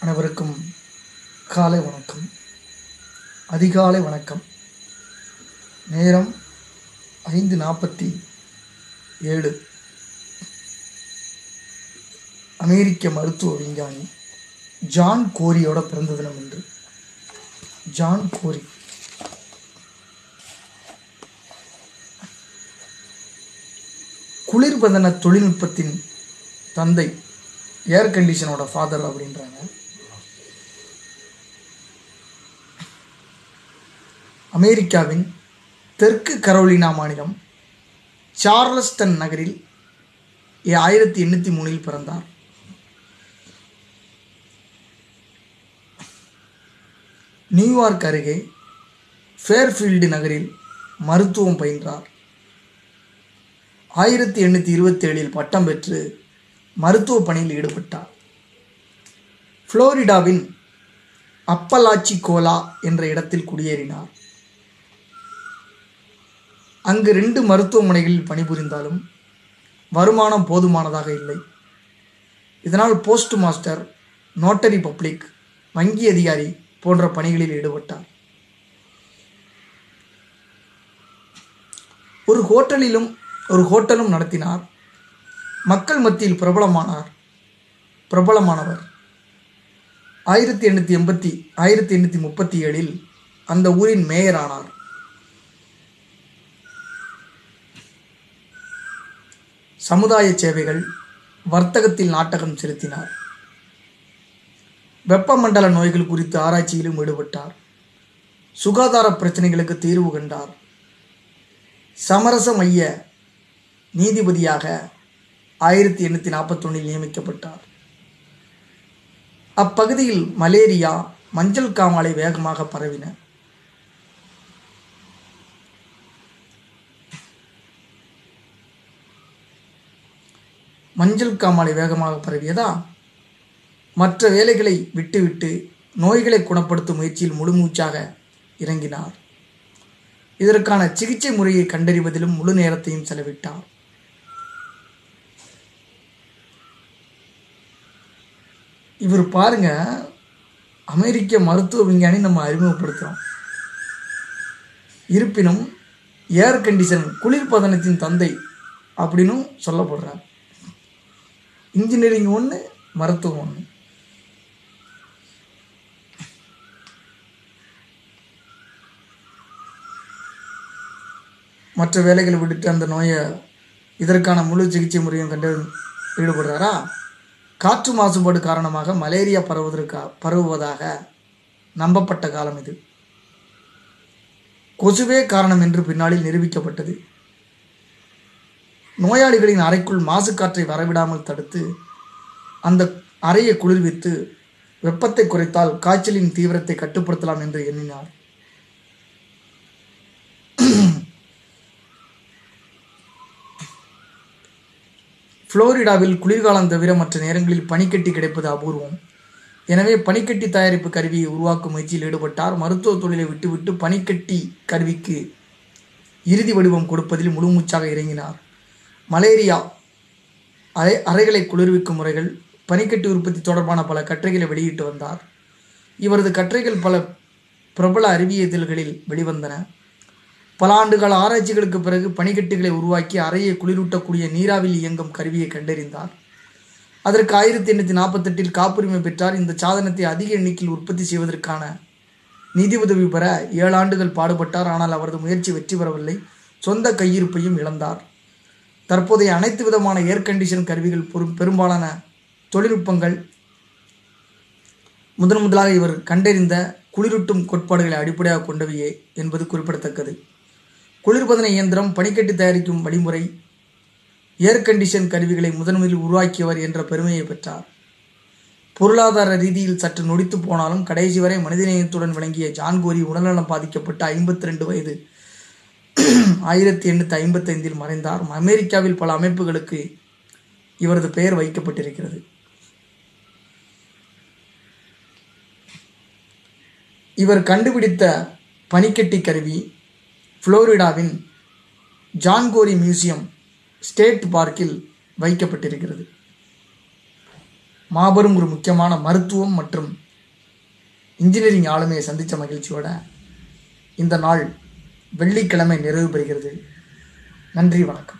அனைவருக்கும் காலை வணக்கம், அதிகாலை வணக்கம். நேரம் 5:47. அமெரிக்க மருத்துவ விஞ்ஞானி ஜான் கோரியோட பிறந்த தினம் என்று. ஜான் கோரி குளிர்பதன தொழில்நுட்பத்தின் தந்தை, ஏர் கண்டிஷனோட ஃபாதர் அப்படின்றாங்க. அமெரிக்காவின் தெற்கு கரோலினா மாநிலம் சார்லஸ்டன் நகரில் 1803 பிறந்தார். நியூயார்க் அருகே ஃபேர்ஃபீல்டு நகரில் மருத்துவம் பயின்றார். 1827 பட்டம் பெற்று மருத்துவ பணியில் ஈடுபட்டார். புளோரிடாவின் அப்பலாச்சிகோலா என்ற இடத்தில் குடியேறினார். அங்கு 2 மருத்துவமனைகளில் பணிபுரிந்தாலும் வருமானம் போதுமானதாக இல்லை. இதனால் போஸ்ட் மாஸ்டர், நோட்டரி பப்ளிக், வங்கி அதிகாரி போன்ற பணிகளில் ஈடுபட்டார். ஒரு ஹோட்டலும் நடத்தினார். மக்கள் மத்தியில் பிரபலமானவர். 1837 அந்த ஊரின் மேயர் ஆனார். சமுதாய சேவைகள், வர்த்தகத்தில் நாட்டகம் செலுத்தினார். வெப்பமண்டல நோய்கள் குறித்து ஆராய்ச்சியிலும் ஈடுபட்டார். சுகாதார பிரச்சனைகளுக்கு தீர்வு கண்டார். சமரச மைய நீதிபதியாக 1841 நியமிக்கப்பட்டார். அப்பகுதியில் மலேரியா, மஞ்சள் காமாலை வேகமாக பரவின. மஞ்சள் காமாலை வேகமாக பரவியதா மற்ற வேலைகளை விட்டுவிட்டு நோய்களை குணப்படுத்தும் முயற்சியில் முழுமூச்சாக இறங்கினார். இதற்கான சிகிச்சை முறையை கண்டறிவதிலும் முழு நேரத்தையும் செலவிட்டார். இவர் பாருங்க, அமெரிக்க மருத்துவ விஞ்ஞானி நம்ம அறிமுகப்படுத்துகிறோம். இருப்பினும் ஏர் கண்டிஷன், குளிர்பதனத்தின் தந்தை அப்படின்னு சொல்லப்படுறார். இன்ஜினியரிங் ஒன்று, மருத்துவம் ஒன்று. மற்ற வேலைகளை விட்டுட்டு அந்த நோயை, இதற்கான முழு சிகிச்சை முறையும் கண்டு ஈடுபடுறாரா. காற்று மாசுபாடு காரணமாக மலேரியா பரவுவதாக நம்பப்பட்ட காலம் இது. கொசுவே காரணம் என்று பின்னாளில் நிரூபிக்கப்பட்டது. நோயாளிகளின் அறைக்குள் மாசு காற்றை வரவிடாமல் தடுத்து அந்த அறையை குளிர்வித்து வெப்பத்தை குறைத்தால் காய்ச்சலின் தீவிரத்தை கட்டுப்படுத்தலாம் என்று எண்ணினார். புளோரிடாவில் குளிர்காலம் தவிர மற்ற நேரங்களில் பனிக்கட்டி கிடைப்பது அபூர்வம். எனவே பனிக்கட்டி தயாரிப்பு கருவியை உருவாக்கும் முயற்சியில் ஈடுபட்டார். மருத்துவ தொழிலை விட்டுவிட்டு பனிக்கட்டி கருவிக்கு இறுதி வடிவம் கொடுப்பதில் முழுமூச்சாக இறங்கினார். மலேரியா, அறைகளை குளிர்விக்கும் முறைகள், பனிக்கட்டி உற்பத்தி தொடர்பான பல கட்டுரைகளை வெளியிட்டு வந்தார். இவரது கட்டுரைகள் பல பிரபல அறிவியல்களில் வெளிவந்தன. பல ஆண்டுகால ஆராய்ச்சிகளுக்கு பிறகு பனிக்கட்டிகளை உருவாக்கி அறையை குளிரூட்டக்கூடிய நீராவில் இயங்கும் கருவியை கண்டறிந்தார். அதற்கு 1848 காப்புரிமை பெற்றார். இந்த சாதனத்தை அதிக எண்ணிக்கையில் உற்பத்தி செய்வதற்கான நிதி உதவி பெற 7 ஆண்டுகள் பாடுபட்டார். ஆனால் அவரது முயற்சி வெற்றி பெறவில்லை. சொந்த கையிருப்பையும் இழந்தார். தற்போதைய அனைத்து விதமான ஏர் கண்டிஷன் கருவிகள், பெரும்பாலான தொழில்நுட்பங்கள் முதலாக இவர் கண்டறிந்த குளிரூட்டும் கோட்பாடுகளை அடிப்படையாக கொண்டவையே என்பது குறிப்பிடத்தக்கது. குளிர்பதன இயந்திரம், பனிக்கட்டி தயாரிக்கும் வழிமுறை, ஏர் கண்டிஷன் கருவிகளை முதன்முதலில் உருவாக்கியவர் என்ற பெருமையை பெற்றார். பொருளாதார ரீதியில் சற்று நொடித்து போனாலும் கடைசி வரை மனிதநேயத்துடன் விளங்கிய ஜான் கோரி உடல்நலம் பாதிக்கப்பட்ட 52 வயது 1855 மறைந்தார். அமெரிக்காவில் பல அமைப்புகளுக்கு இவரது பெயர் வைக்கப்பட்டிருக்கிறது. இவர் கண்டுபிடித்த பனிக்கட்டி கருவி புளோரிடாவின் ஜான் கோரி மியூசியம் ஸ்டேட் பார்க்கில் வைக்கப்பட்டிருக்கிறது. மாபெரும் ஒரு முக்கியமான மருத்துவம் மற்றும் இன்ஜினியரிங் ஆளுமையை சந்தித்த மகிழ்ச்சியோட இந்த நாள் வெள்ளிக்கிழமை நிறைவு பெறுகிறது. நன்றி, வணக்கம்.